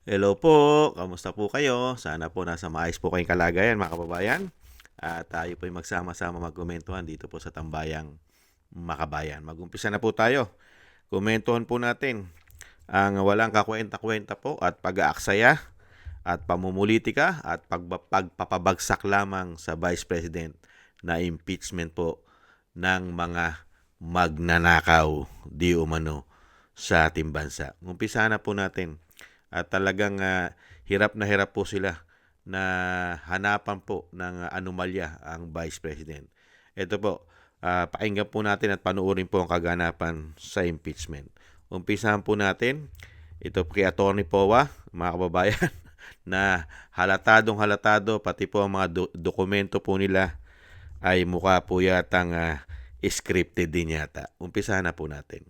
Hello po, kamusta po kayo? Sana po nasa maayos po kayong kalagayan mga kababayan. At tayo po ay magsama-sama magkomentuhan dito po sa Tambayang Makabayan. Mag-umpisa na po tayo. Komentuhan po natin ang walang kakwenta-kwenta po at pag-aaksaya at pamumulitika at pagpapabagsak lamang sa Vice President na impeachment po ng mga magnanakaw di umano sa ating bansa. Umpisa na po natin at talagang hirap na hirap po sila na hanapan po ng anomalya ang Vice President. Ito po, pakinggan po natin at panuorin po ang kaganapan sa impeachment. Umpisahan po natin, ito kay Atty. Powa, mga kababayan, na halatado, pati po ang mga dokumento po nila ay mukha po yatang scripted din yata. Umpisahan na po natin.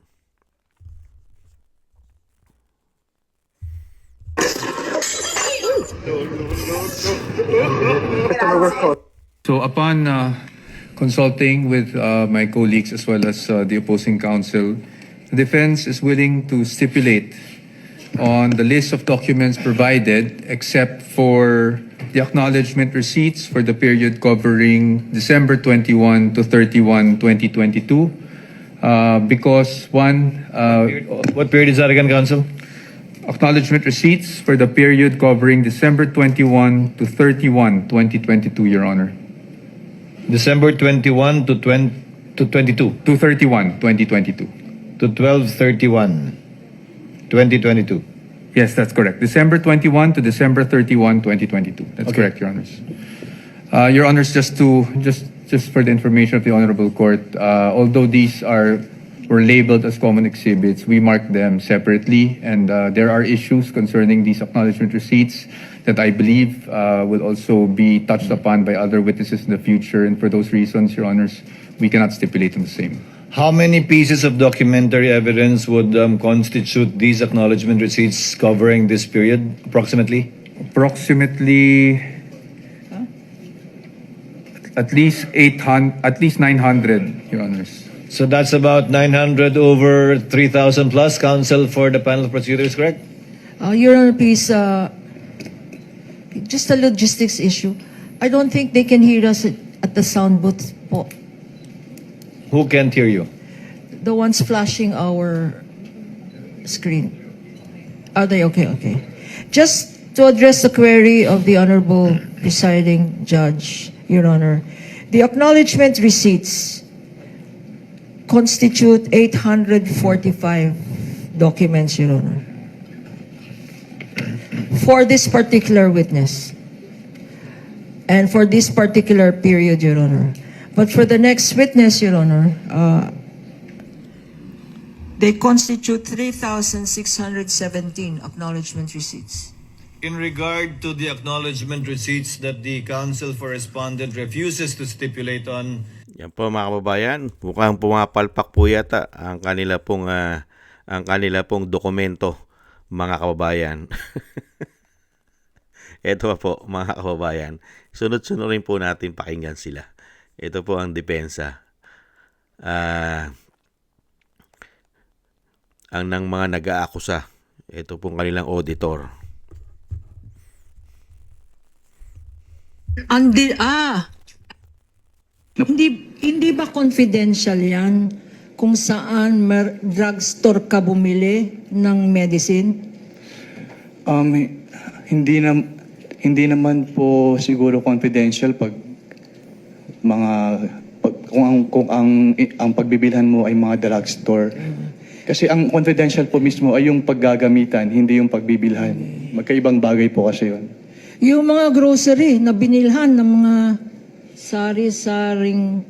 So upon consulting with my colleagues as well as the opposing counsel, the defense is willing to stipulate on the list of documents provided except for the acknowledgement receipts for the period covering December 21 to 31, 2022. Because one, What period is that again, Counsel? acknowledgement receipts for the period covering December 21 to 31, 2022, Your Honor. December 21 to 22 To 31, 2022. to 12/31, 2022. Yes, that's correct. December 21 to December 31, 2022. That's Okay. correct, Your Honors. Your Honors, just for the information of the Honorable Court, although these were labeled as common exhibits, we marked them separately, and there are issues concerning these acknowledgement receipts that I believe will also be touched upon by other witnesses in the future, and for those reasons, Your Honors, we cannot stipulate on the same. How many pieces of documentary evidence would constitute these acknowledgement receipts covering this period, approximately? Approximately at least 900, Your Honors. So that's about 900 over 3,000 plus, Counsel for the panel of prosecutors, correct? Your Honor, please, just a logistics issue. I don't think they can hear us at the sound booth po. Who can't hear you? The ones flashing our screen. Are they okay? Okay. Just to address the query of the Honorable Presiding Judge, Your Honor, the acknowledgement receipts constitute 845 documents, Your Honor, for this particular witness and for this particular period, Your Honor. But for the next witness, Your Honor, they constitute 3,617 acknowledgement receipts. In regard to the acknowledgement receipts that the counsel for respondent refuses to stipulate on, Yan po mga kababayan, mukhang pumapalpak po yata ang kanila pong dokumento, mga kababayan. Ito po mga kababayan, sunod-sunod rin po natin pakinggan sila. Ito po ang depensa. Ang ng mga nag-aakusa. Ito pong kanilang auditor. Hindi ba confidential yan kung saan drugstore ka bumili ng medicine? Um, hindi na hindi naman po siguro confidential pag mga kung ang pagbibilhan mo ay mga drugstore. Kasi ang confidential po mismo ay yung paggagamitan, hindi yung pagbibilhan. Magkaibang bagay po kasi yun. Yung mga grocery na binilhan ng mga sari-saring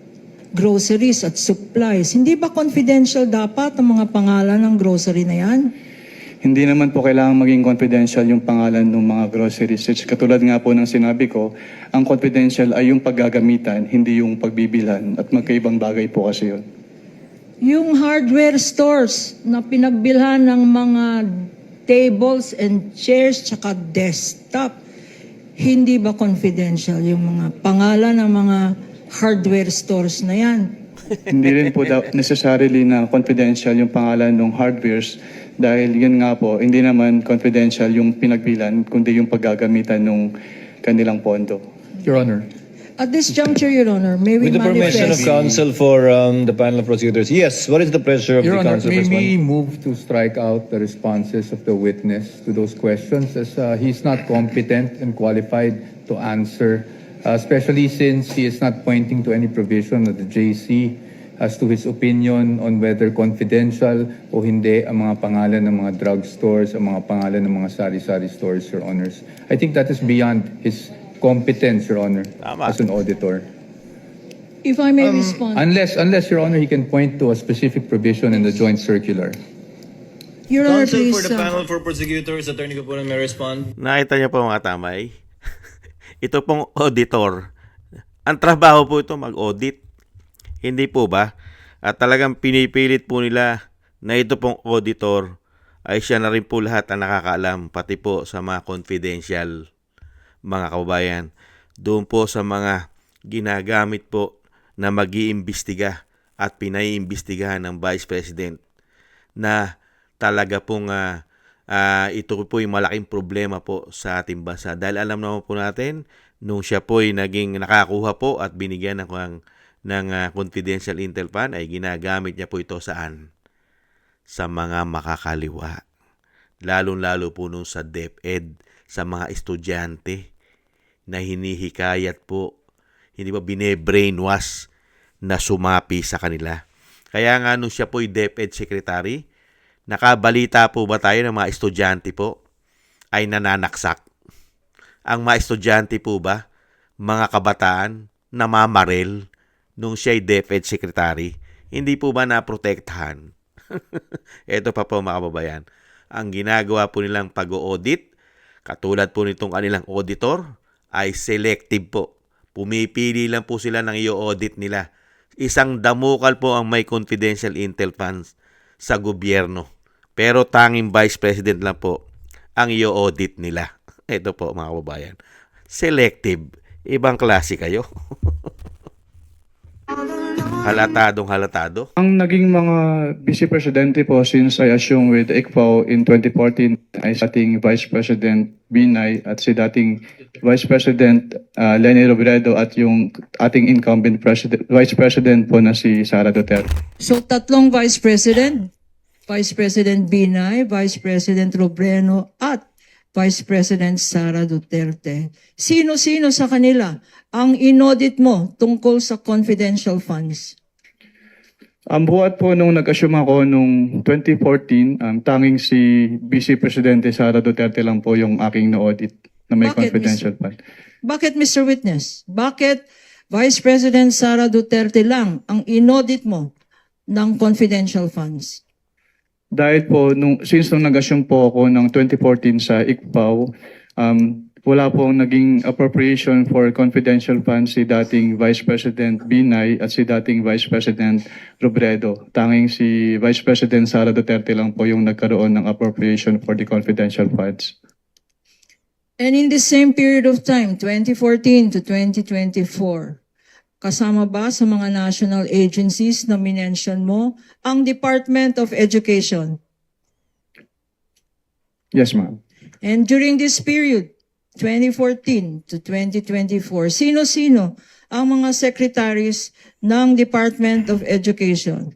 groceries at supplies, hindi ba confidential dapat ang mga pangalan ng grocery na yan? Hindi naman po kailangan maging confidential yung pangalan ng mga groceries. Katulad nga po ng sinabi ko, ang confidential ay yung paggagamitan, hindi yung pagbibilhan. At magkaibang bagay po kasi yun. Yung hardware stores na pinagbilhan ng mga tables and chairs tsaka desktop, hindi ba confidential yung mga pangalan ng mga hardware stores na yan? Hindi rin po necessarily na confidential yung pangalan ng hardwares Dahil yun nga po, hindi naman confidential yung pinagbilan, kundi yung paggagamitan ng kanilang pondo. Your Honor. At this juncture, Your Honor, may we With the permission of manifest... counsel for the panel of prosecutors, yes, what is the pleasure of Your the Honor, counsel may for we responding? move to strike out the responses of the witness to those questions as he's not competent and qualified to answer, especially since he is not pointing to any provision of the JC as to his opinion on whether confidential o hindi ang mga pangalan ng mga drug stores, ang mga pangalan ng mga sari-sari stores, Your Honors. I think that is beyond his competence, Your Honor, Tama. as an auditor. If I may respond, Unless, Your Honor, he can point to a specific provision in the joint circular. Your Honor, Counsel please... for the panel for prosecutors, Attorney Capuano may respond. Nakita niyo po mga tamay? Ito pong auditor. Ang trabaho po ito mag-audit. Hindi po ba? At talagang pinipilit po nila na ito pong auditor ay siya na rin po lahat ang nakakaalam pati po sa mga confidential mga kababayan. Doon po sa mga ginagamit po na mag-iimbestiga at pinaiimbestigahan ng Vice President na talaga pong ito po yung malaking problema po sa ating bansa. Dahil alam naman po natin, nung siya po ay naging nakakuha po at binigyan ng confidential intel fund, ay ginagamit niya po ito saan? Sa mga makakaliwa. Lalo-lalo po nung sa DepEd, sa mga estudyante na hinihikayat po, hindi ba bine-brainwash na sumapi sa kanila. Kaya nga nung siya po ay DepEd Secretary, nakabalita po ba tayo ng mga estudyante po ay nananaksak? Ang mga estudyante po ba, mga kabataan, namamaril nung siya ay DepEd Secretary? Hindi po ba naprotektahan? Ito pa po mga kababayan. Ang ginagawa po nilang pag-audit, katulad po nitong kanilang auditor, ay selective po. Pumipili lang po sila ng i-audit nila. Isang damukal po ang may confidential intel funds sa gobyerno. Pero tanging Vice President lang po ang i-audit nila. Ito po mga kababayan. Selective. Ibang klase kayo. Halatado. Ang naging mga vice presidente po since I assume with ICFAO in 2014 ay sa ating Vice President Binay at si dating Vice President Leni Robredo at yung ating incumbent Vice President po na si Sara Duterte. So, tatlong Vice President, Vice President Binay, Vice President Robredo, at Vice President Sara Duterte. Sino-sino sa kanila ang inaudit mo tungkol sa confidential funds? Ang buhat po nung nag-assume ako nung 2014, tanging si Vice Presidente Sara Duterte lang po yung aking na-audit na may Bakit, confidential fund. Bakit, Mr. Witness? Bakit Vice President Sara Duterte lang ang inaudit mo ng confidential funds? Dahil po, since nung nag-assume po ako ng 2014 sa ICPAO, wala pong naging appropriation for confidential funds si dating Vice President Binay at si dating Vice President Robredo. Tanging si Vice President Sara Duterte lang po yung nagkaroon ng appropriation for the confidential funds. And in the same period of time, 2014 to 2024, kasama ba sa mga national agencies na minention mo ang Department of Education? Yes, ma'am. And during this period, 2014 to 2024, sino-sino ang mga secretaries ng Department of Education?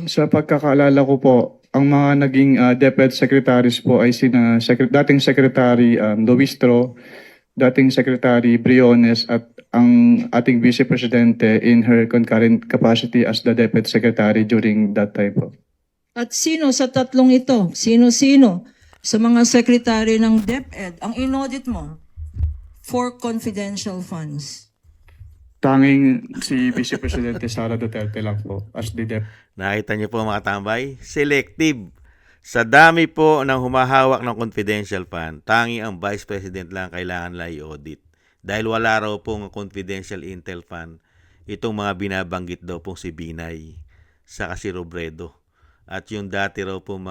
Sa pagkakaalala ko po, ang mga naging DepEd secretaries po ay dating Secretary Luistro, dating Secretary Briones at ang ating Vice Presidente in her concurrent capacity as the DepEd Secretary during that time po. At sino sa tatlong ito? Sino-sino sa mga secretary ng DepEd ang inaudit mo for confidential funds? Tanging si Vice Presidente Sara Duterte lang po as the DepEd. Nakita niyo po mga tambay? Selective. Sa dami po ng humahawak ng confidential fund, tangi ang Vice President lang kailangan lang i-audit. Dahil wala raw pong confidential intel fund, itong mga binabanggit daw pong si Binay, saka si Robredo. At yung dati raw pong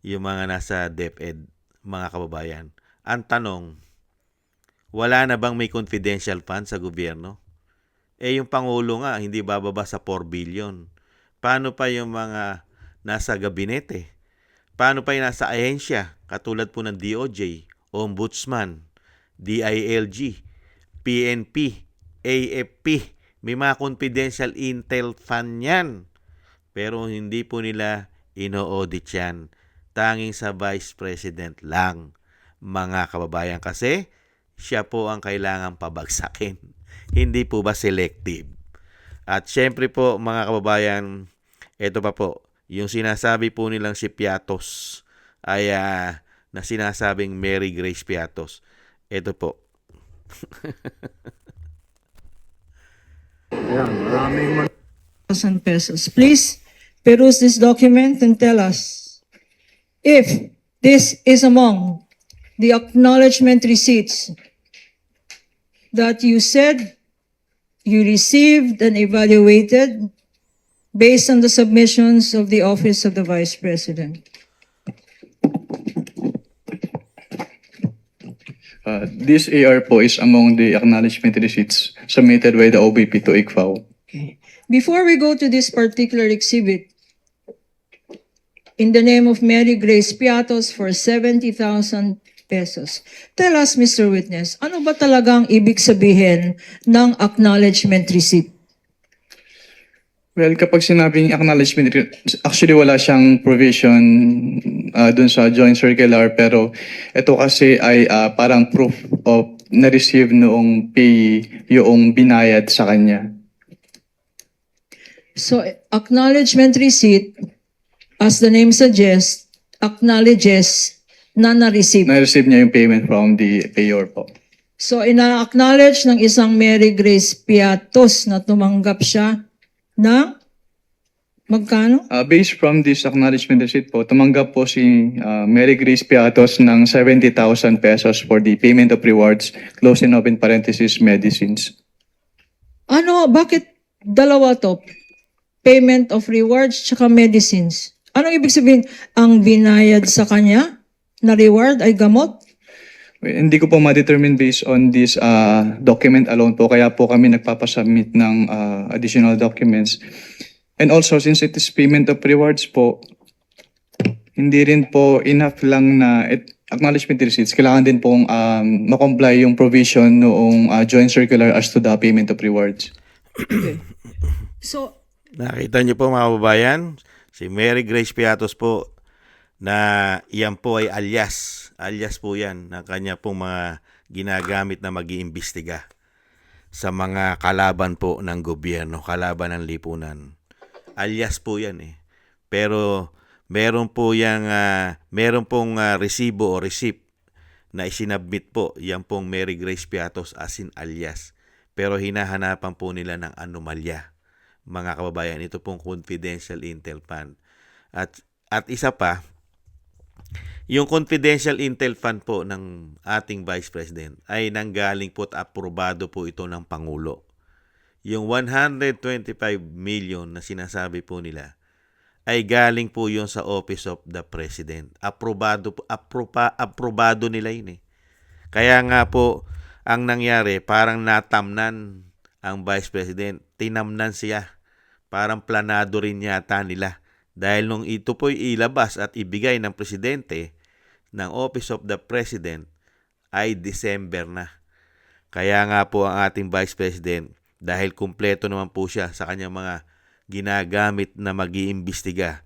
yung mga nasa DepEd, mga kababayan. Ang tanong, wala na bang may confidential fund sa gobyerno? Yung Pangulo nga, hindi bababa sa 4 billion. Paano pa yung mga nasa gabinete? Paano pa yung nasa ahensya? Katulad po ng DOJ, Ombudsman, DILG, PNP, AFP. May mga confidential intel fan yan. Pero hindi po nila ino-audit yan. Tanging sa Vice President lang, mga kababayan. Kasi siya po ang kailangan pabagsakin. Hindi po ba selective? At syempre po mga kababayan, ito pa po, yung sinasabi po nilang si Piatos ay na sinasabing Mary Grace Piatos. Ito po. Thousand pesos. Please peruse this document and tell us if this is among the acknowledgement receipts that you said you received and evaluated based on the submissions of the Office of the Vice President. This AR po is among the acknowledgement receipts submitted by the OBP to ICFAO. Okay. Before we go to this particular exhibit, in the name of Mary Grace Piatos for 70,000 pesos. Tell us, Mr. Witness, ano ba talagang ibig sabihin ng acknowledgement receipt? Well, kapag sinabing acknowledgement, actually wala siyang provision dun sa joint circular, pero ito kasi ay parang proof of na-receive noong pay yung binayad sa kanya. So, acknowledgement receipt, as the name suggests, acknowledges na na-receive. Na-receive niya yung payment from the payor po. So, ina-acknowledge ng isang Mary Grace Piatos na tumanggap siya ng magkano? Based from this acknowledgement receipt po, tumanggap po si Mary Grace Piatos ng 70,000 pesos for the payment of rewards, close and open parenthesis, medicines. Ano, bakit dalawa to? Payment of rewards tsaka medicines. Anong ibig sabihin? Ang binayad sa kanya na reward ay gamot? Hindi ko po ma-determine based on this document alone po, kaya po kami nagpapasubmit ng additional documents. And also, since it is payment of rewards po, hindi rin po enough lang na acknowledgement receipts. Kailangan din pong makomply yung provision noong joint circular as to the payment of rewards. So, Nakita niyo po mga kababayan, si Mary Grace Piatos po na iyan po ay alias. Alias po yan ng kanya pong mga ginagamit na mag-iimbestiga sa mga kalaban po ng gobyerno, kalaban ng lipunan. Alias po yan eh. Pero meron po resibo o receipt na isinabmit po yan pong Mary Grace Piatos as in alias. Pero hinahanapan po nila ng anomalya. Mga kababayan, ito pong confidential intel fund. At isa pa, yung confidential intel fund po ng ating Vice President ay nanggaling po at aprobado po ito ng Pangulo. Yung 125 million na sinasabi po nila ay galing po yun sa Office of the President. Aprobado nila yun eh. Kaya nga po, ang nangyari, parang natamnan ang Vice President. Tinamnan siya. Parang planado rin yata nila. Dahil nung ito po'y ilabas at ibigay ng Presidente ng Office of the President ay December na. Kaya nga po ang ating Vice President, dahil kumpleto naman po siya sa kanyang mga ginagamit na mag-iimbestiga.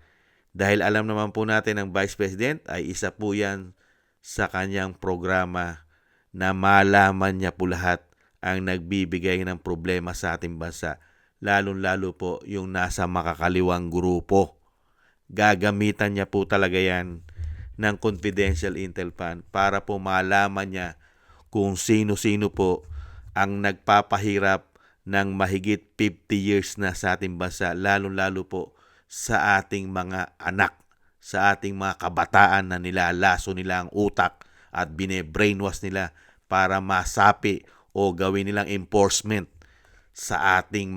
Dahil alam naman po natin ang Vice President ay isa po yan sa kanyang programa na malaman niya po lahat ang nagbibigay ng problema sa ating bansa. Lalong-lalo po yung nasa makakaliwang grupo. Gagamitan niya po talaga yan ng confidential intel fund para po malaman niya kung sino-sino po ang nagpapahirap ng mahigit 50 years na sa ating bansa, lalong-lalo po sa ating mga anak, sa ating mga kabataan na nilalaso nila ang utak at bine-brainwash nila para masapi o gawin nilang enforcement sa ating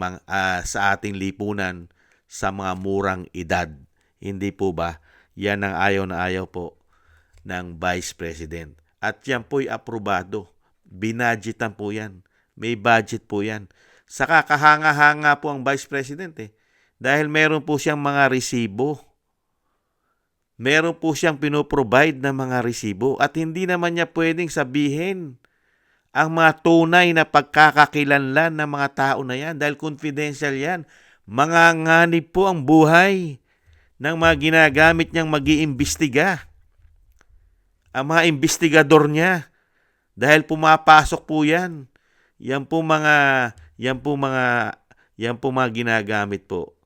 lipunan sa mga murang edad. Hindi po ba? Yan ang ayaw na ayaw po ng Vice President. At yan po'y aprobado. Binadgetan po yan. May budget po yan. Saka kahanga-hanga po ang Vice President eh. Dahil meron po siyang mga resibo. meron po siyang pinoprovide na mga resibo at hindi naman niya pwedeng sabihin ang mga tunay na pagkakakilanlan ng mga tao na yan dahil confidential yan. Mga nganib po ang buhay ng mga ginagamit niyang mag-iimbestiga. Ang mga investigador niya dahil pumapasok po yan. Yan po mga ginagamit po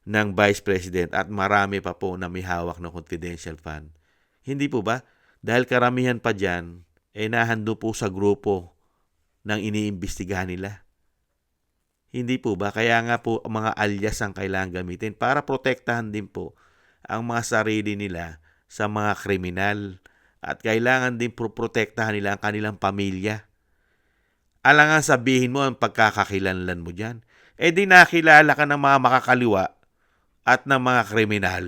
ng Vice President at marami pa po na may hawak ng confidential fund. Hindi po ba? Dahil karamihan pa dyan, nahando po sa grupo ng iniimbestigahan nila. Hindi po ba? Kaya nga po mga alias ang kailangan gamitin para protektahan din po ang mga sarili nila sa mga kriminal at kailangan din protektahan nila ang kanilang pamilya. Alangan sabihin mo ang pagkakakilanlan mo dyan. Di nakilala ka ng mga makakaliwa at ng mga kriminal.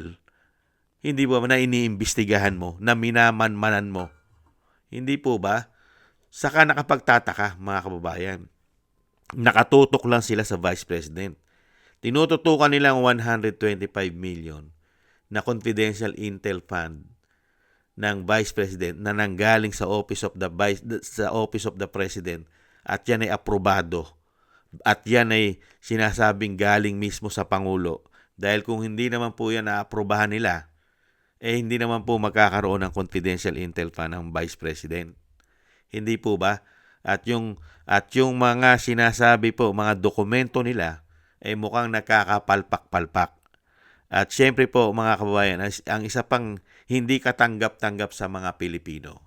Hindi ba na iniimbestigahan mo, na minamanmanan mo? Hindi po ba? Saka nakapagtataka, mga kababayan. Nakatutok lang sila sa Vice President. Tinututukan nilang 125 million na confidential intel fund ng Vice President na nanggaling sa Office of the President at yan ay aprobado at yan ay sinasabing galing mismo sa Pangulo. Dahil kung hindi naman po yan naaprubahan nila, hindi naman po magkakaroon ng confidential intel fund ng Vice President. Hindi po ba? At yung mga sinasabi po, mga dokumento nila, ay mukhang nakakapalpak-palpak. At syempre po, mga kababayan, ang isa pang hindi katanggap-tanggap sa mga Pilipino,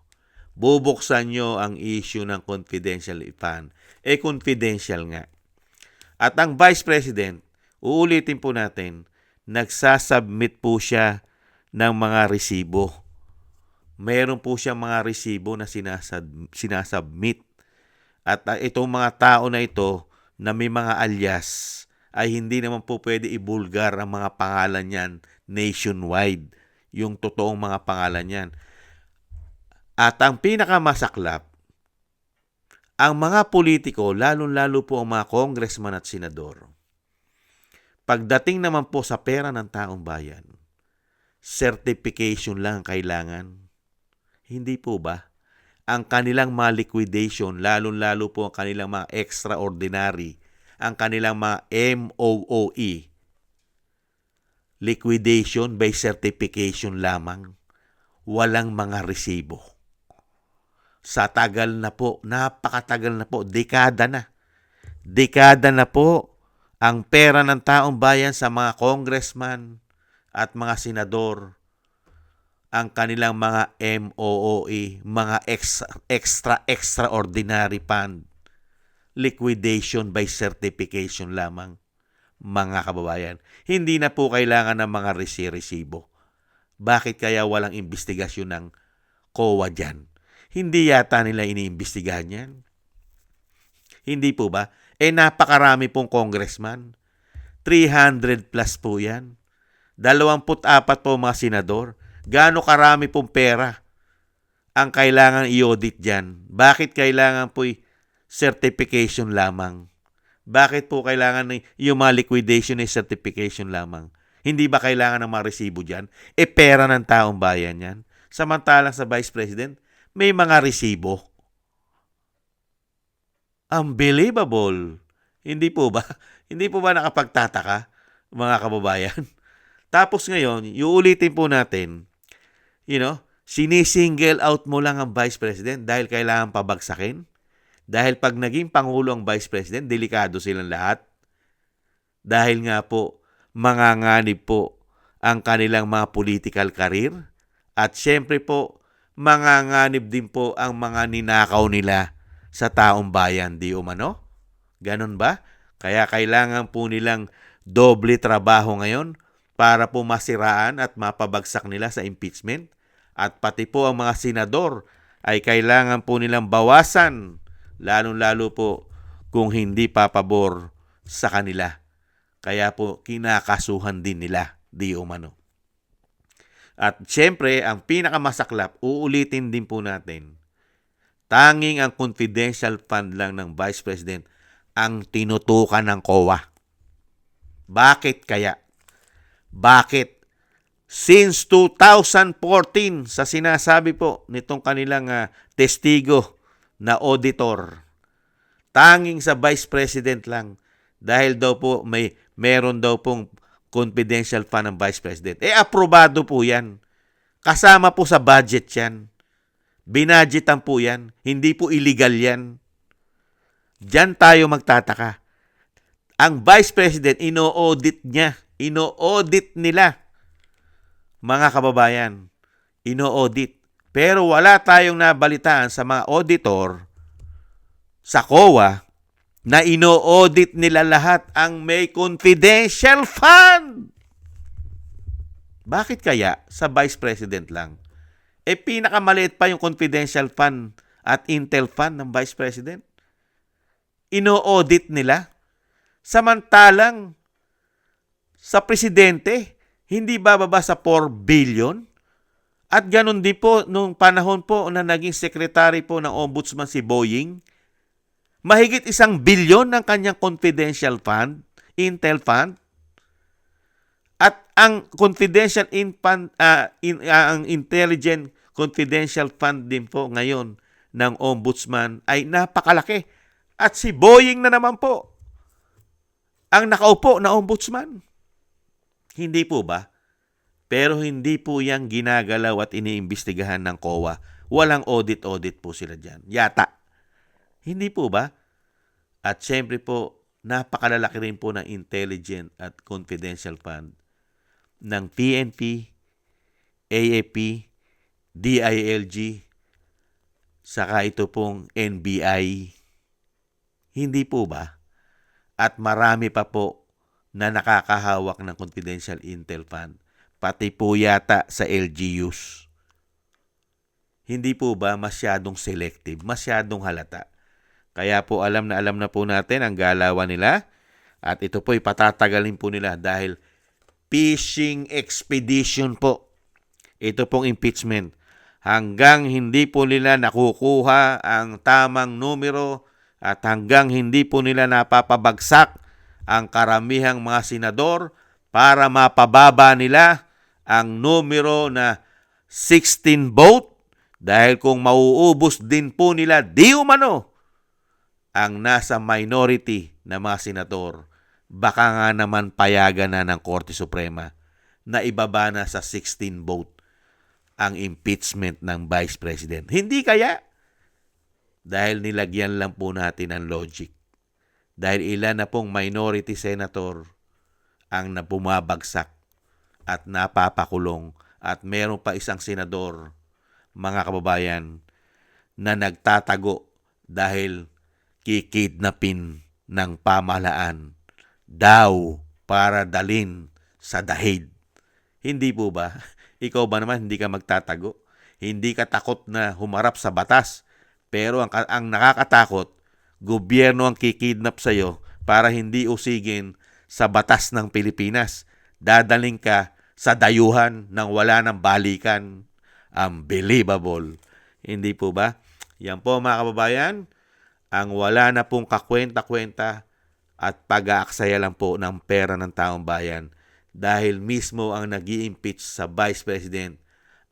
bubuksan nyo ang issue ng confidential fund. Confidential nga. At ang Vice President, uulitin po natin, nagsasubmit po siya ng mga resibo. Meron po siya mga resibo na sinasubmit. At itong mga tao na ito na may mga alias ay hindi naman po pwede ibulgar ang mga pangalan niyan nationwide. Yung totoong mga pangalan niyan. At ang pinakamasaklap, ang mga politiko, lalong-lalo po ang mga congressman at senador, pagdating naman po sa pera ng taong bayan, certification lang ang kailangan. Hindi po ba? Ang kanilang mga liquidation, lalong-lalo po ang kanilang mga extraordinary, ang kanilang mga MOOE, liquidation by certification lamang. Walang mga resibo. Sa tagal na po, napakatagal na po, dekada na. Dekada na po ang pera ng taong bayan sa mga congressman at mga senador, ang kanilang mga MOOE, mga extraordinary fund, liquidation by certification lamang, mga kababayan. Hindi na po kailangan ng mga resibo. Bakit kaya walang investigasyon ng COA dyan? Hindi yata nila iniimbestigahan yan. Hindi po ba? Napakarami pong congressman. 300 plus po yan. 24 po mga senador. Gaano karami pong pera ang kailangan i-audit dyan? Bakit kailangan po certification lamang? Bakit po kailangan yung mga liquidation ay certification lamang? Hindi ba kailangan ng mga resibo dyan? Pera ng taong bayan yan. Samantalang sa Vice President, may mga resibo. Unbelievable. Hindi po ba? Hindi po ba nakapagtataka, mga kababayan? Tapos ngayon, iuulitin po natin, sinisingle out mo lang ang Vice President dahil kailangan pabagsakin? Dahil pag naging Pangulo ang Vice President, delikado silang lahat. Dahil nga po, manganganib po ang kanilang mga political career. At syempre po, manganganib din po ang mga ninakaw nila sa taong bayan, di umano? Ganon ba? Kaya kailangan po nilang doble trabaho ngayon para po masiraan at mapabagsak nila sa impeachment. At pati po ang mga senador ay kailangan po nilang bawasan, lalong-lalo po kung hindi papabor sa kanila. Kaya po kinakasuhan din nila, di umano. At syempre, ang pinakamasaklap, uulitin din po natin, tanging ang confidential fund lang ng Vice President ang tinutukan ng COA. Bakit kaya? Bakit? since 2014 sa sinasabi po nitong kanilang testigo na auditor. Tanging sa Vice President lang dahil daw po meron daw pong confidential fund ng Vice President. Aprobado po yan. Kasama po sa budget yan. Binadgetan po yan. Hindi po illegal yan. Diyan tayo magtataka. Ang Vice President, ino-audit niya. Ino-audit nila. Mga kababayan, ino-audit. Pero wala tayong nabalitaan sa mga auditor sa COA na ino-audit nila lahat ang may confidential fund. Bakit kaya sa Vice President lang? Pinakamaliit pa yung confidential fund at intel fund ng Vice President. Ino-audit nila. Samantalang sa Presidente, hindi bababa sa 4 billion? At ganun din po nung panahon po na naging secretary po ng ombudsman si Boying, mahigit 1 billion ng kanyang confidential fund, intel fund. At ang confidential ang intelligent confidential fund din po ngayon ng ombudsman ay napakalaki. At si Boying na naman po ang nakaupo na ombudsman. Hindi po ba? Pero hindi po yan ginagalaw at iniimbestigahan ng COA. Walang audit po sila dyan. Yata. Hindi po ba? At syempre po, napakalalaki rin po ng intelligent at confidential fund ng PNP, AFP, DILG, saka ito pong NBI. Hindi po ba? At marami pa po na nakakahawak ng confidential intel fund, pati po yata sa LGUs. Hindi po ba masyadong selective, masyadong halata? Kaya po alam na po natin ang galawan nila at ito po ipatatagalin po nila dahil fishing expedition po. Ito pong impeachment. Hanggang hindi po nila nakukuha ang tamang numero at hanggang hindi po nila napapabagsak ang karamihang mga senador para mapababa nila ang numero na 16 vote dahil kung mauubos din po nila di umano ang nasa minority na mga senador, baka nga naman payagan na ng Korte Suprema na ibaba na sa 16 vote ang impeachment ng Vice President. Hindi kaya? Dahil nilagyan lang po natin ang logic. Dahil ilan na pong minority senator ang napumabagsak at napapakulong at meron pa isang senador, mga kababayan, na nagtatago dahil kikidnapin ng pamahalaan daw para dalin sa dahig. Hindi po ba? Ikaw ba naman hindi ka magtatago? Hindi ka takot na humarap sa batas? Pero ang nakakatakot, gobyerno ang kikidnap sa'yo para hindi usigin sa batas ng Pilipinas. Dadaling ka sa dayuhan nang wala ng balikan. Unbelievable. Hindi po ba? Yan po mga kababayan, ang wala na pong kakwenta-kwenta at pag-aaksaya lang po ng pera ng taong bayan dahil mismo ang nag-i-impeach sa Vice President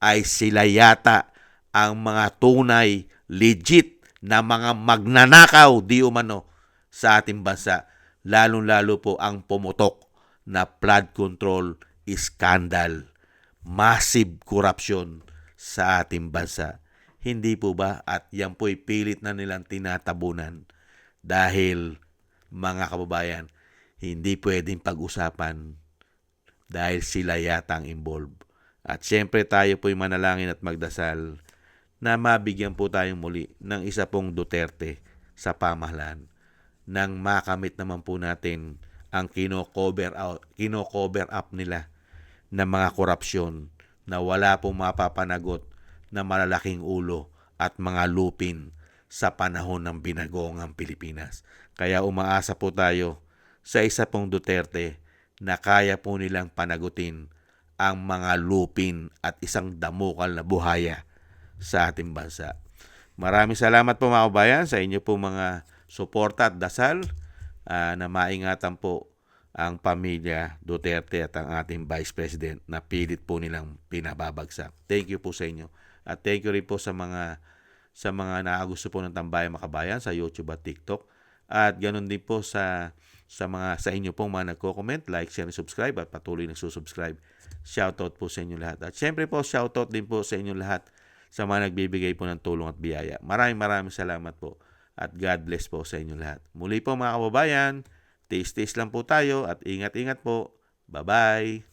ay sila yata ang mga tunay, legit na mga magnanakaw di umano sa ating bansa. Lalong-lalo po ang pumutok na flood control scandal. Massive corruption sa ating bansa. Hindi po ba? At yan po'y pilit na nilang tinatabunan dahil mga kababayan, hindi pwedeng pag-usapan dahil sila yata ang involved. At syempre tayo po'y manalangin at magdasal na mabigyan po tayong muli ng isa pong Duterte sa pamahalaan nang makamit naman po natin ang kino-cover up nila ng mga korupsyon na wala pong mapapanagot na malalaking ulo at mga lupin sa panahon ng binagoongang Pilipinas. Kaya umaasa po tayo sa isa pong Duterte na kaya po nilang panagutin ang mga lupin at isang damukal na buhaya sa ating bansa. Maraming salamat po mga kabayan sa inyo po mga suporta at dasal na maingatan po ang pamilya Duterte at ang ating Vice President na pilit po nilang pinababagsak. Thank you po sa inyo. At thank you rin po sa mga nakagusto po ng Tambayang Makabayan sa YouTube at TikTok. At ganoon din po sa inyo pong mga nagko-comment, like, share, and subscribe at patuloy na susubscribe. Shoutout po sa inyo lahat. At syempre po, shoutout din po sa inyo lahat sa mga nagbibigay po ng tulong at biyaya. Maraming salamat po. At God bless po sa inyo lahat. Muli po mga kababayan, taste lang po tayo at ingat-ingat po. Bye-bye!